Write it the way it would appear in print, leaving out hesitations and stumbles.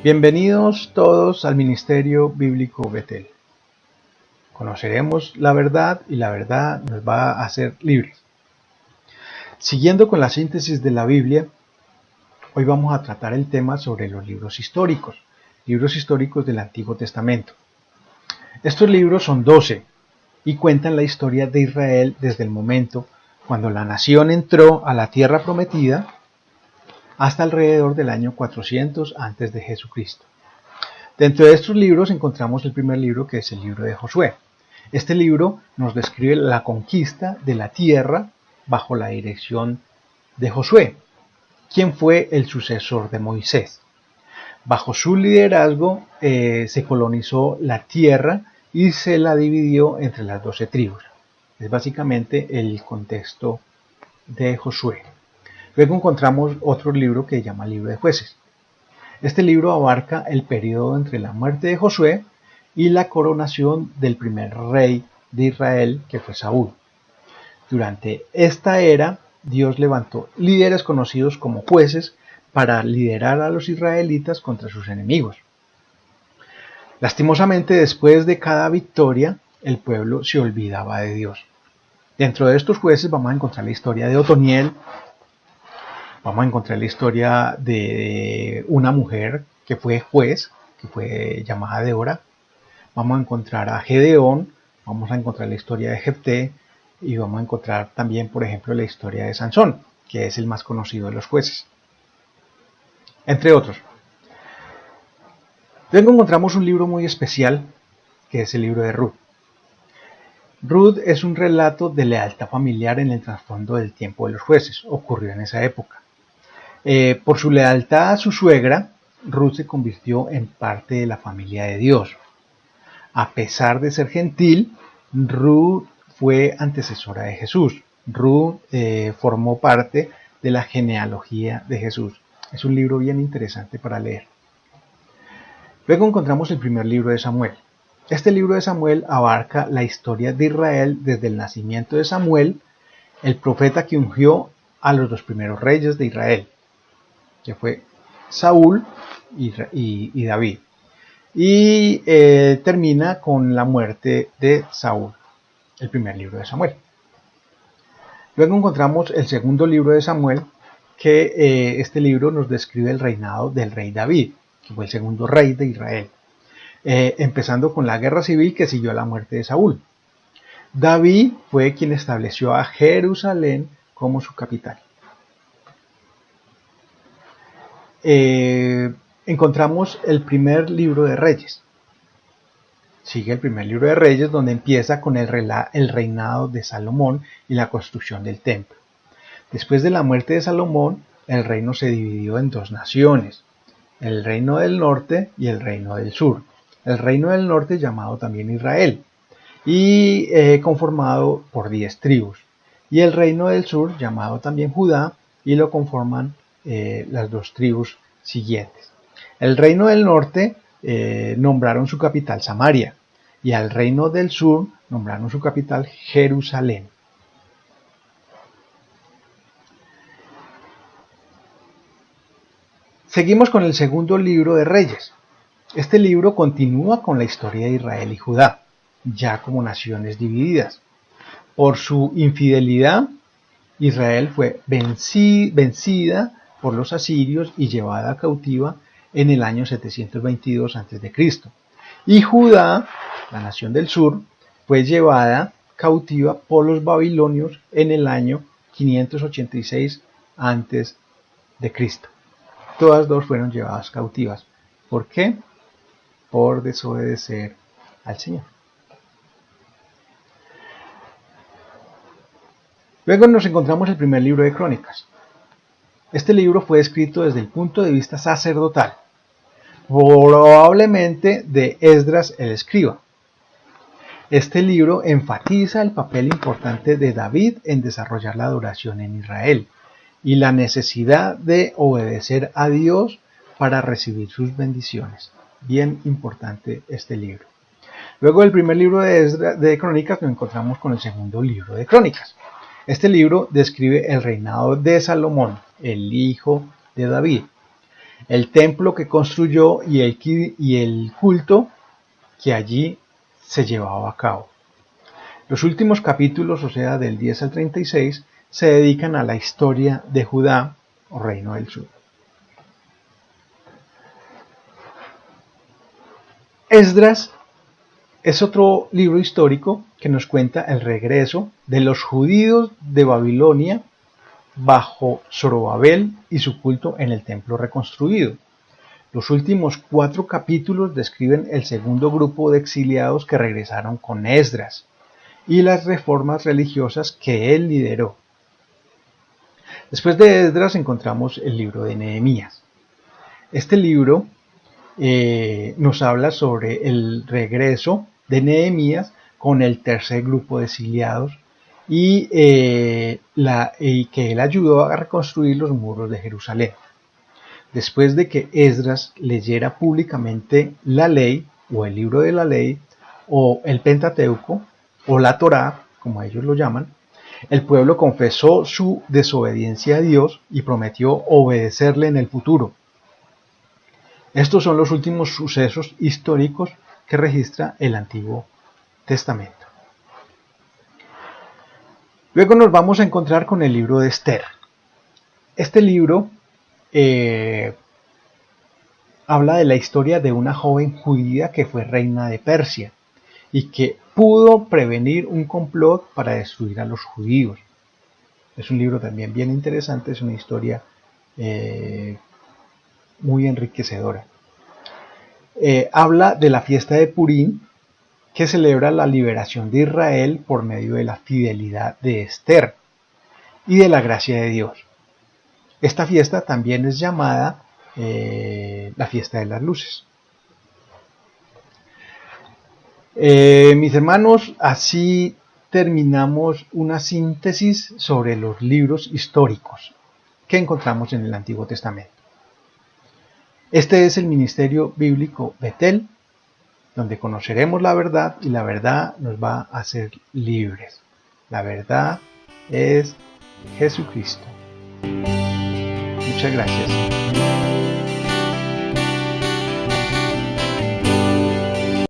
Bienvenidos todos al Ministerio Bíblico Betel. Conoceremos la verdad y la verdad nos va a hacer libres. Siguiendo con la síntesis de la Biblia, hoy vamos a tratar el tema sobre los libros históricos del Antiguo Testamento. Estos libros son 12 y cuentan la historia de Israel desde el momento cuando la nación entró a la tierra prometida hasta alrededor del año 400 antes de Jesucristo. Dentro de estos libros encontramos el primer libro, que es el libro de Josué. Este libro nos describe la conquista de la tierra bajo la dirección de Josué, quien fue el sucesor de Moisés. Bajo su liderazgo se colonizó la tierra y se la dividió entre las 12 tribus. Es básicamente el contexto de Josué. Luego encontramos otro libro que se llama Libro de Jueces. Este libro abarca el periodo entre la muerte de Josué y la coronación del primer rey de Israel, que fue Saúl. Durante esta era, Dios levantó líderes conocidos como jueces para liderar a los israelitas contra sus enemigos. Lastimosamente, después de cada victoria, el pueblo se olvidaba de Dios. Dentro de estos jueces vamos a encontrar la historia de Otoniel. Vamos a encontrar la historia de una mujer que fue juez, que fue llamada Débora. Vamos a encontrar a Gedeón, vamos a encontrar la historia de Jefté y vamos a encontrar también, por ejemplo, la historia de Sansón, que es el más conocido de los jueces, entre otros. Luego encontramos un libro muy especial, que es el libro de Ruth. Ruth es un relato de lealtad familiar en el trasfondo del tiempo de los jueces, ocurrió en esa época. Por su lealtad a su suegra, Ruth se convirtió en parte de la familia de Dios. A pesar de ser gentil, Ruth fue antecesora de Jesús. Ruth formó parte de la genealogía de Jesús. Es un libro bien interesante para leer. Luego encontramos el primer libro de Samuel. Este libro de Samuel abarca la historia de Israel desde el nacimiento de Samuel, el profeta que ungió a los dos primeros reyes de Israel, que fue Saúl y David. Y termina con la muerte de Saúl, el primer libro de Samuel. Luego encontramos el segundo libro de Samuel, que este libro nos describe el reinado del rey David, que fue el segundo rey de Israel, empezando con la guerra civil que siguió a la muerte de Saúl. David fue quien estableció a Jerusalén como su capital. Encontramos el primer libro de Reyes. Sigue el primer libro de Reyes, donde empieza con el reinado de Salomón y la construcción del templo. Después de la muerte de Salomón, el reino se dividió en dos naciones, el reino del norte y el reino del sur. El reino del norte, llamado también Israel, y conformado por 10 tribus. Y el reino del sur, llamado también Judá, y lo conforman las dos tribus siguientes. El reino del norte nombraron su capital Samaria, y al reino del sur nombraron su capital Jerusalén. Seguimos con el segundo libro de Reyes. Este libro continúa con la historia de Israel y Judá, ya como naciones divididas. Por su infidelidad, Israel fue vencida por los asirios y llevada cautiva en el año 722 a.C. Y Judá, la nación del sur, fue llevada cautiva por los babilonios en el año 586 a.C. Todas dos fueron llevadas cautivas. ¿Por qué? Por desobedecer al Señor. Luego nos encontramos el primer libro de Crónicas. Este libro fue escrito desde el punto de vista sacerdotal, probablemente de Esdras el escriba. Este libro enfatiza el papel importante de David en desarrollar la adoración en Israel y la necesidad de obedecer a Dios para recibir sus bendiciones. Bien importante este libro. Luego del primer libro de Crónicas nos encontramos con el segundo libro de Crónicas. Este libro describe el reinado de Salomón, el hijo de David. el templo que construyó y el culto que allí se llevaba a cabo. Los últimos capítulos, o sea, del 10 al 36, se dedican a la historia de Judá o Reino del Sur. Esdras es otro libro histórico que nos cuenta el regreso de los judíos de Babilonia bajo Zorobabel y su culto en el templo reconstruido. Los últimos 4 capítulos describen el segundo grupo de exiliados que regresaron con Esdras y las reformas religiosas que él lideró. Después de Esdras encontramos el libro de Nehemías. Este libro nos habla sobre el regreso de Nehemías con el tercer grupo de exiliados y que él ayudó a reconstruir los muros de Jerusalén. Después de que Esdras leyera públicamente la ley o el libro de la ley o el Pentateuco o la Torá, como ellos lo llaman, el pueblo confesó su desobediencia a Dios y prometió obedecerle en el futuro. Estos son los últimos sucesos históricos que registra el Antiguo Testamento. Luego nos vamos a encontrar con el libro de Esther. Este libro habla de la historia de una joven judía que fue reina de Persia y que pudo prevenir un complot para destruir a los judíos. Es un libro también bien interesante, es una historia muy enriquecedora. Habla de la fiesta de Purim, que celebra la liberación de Israel por medio de la fidelidad de Esther y de la gracia de Dios. Esta fiesta también es llamada la fiesta de las luces. Mis hermanos, así terminamos una síntesis sobre los libros históricos que encontramos en el Antiguo Testamento. Este es el Ministerio Bíblico Betel, donde conoceremos la verdad y la verdad nos va a hacer libres. La verdad es Jesucristo. Muchas gracias.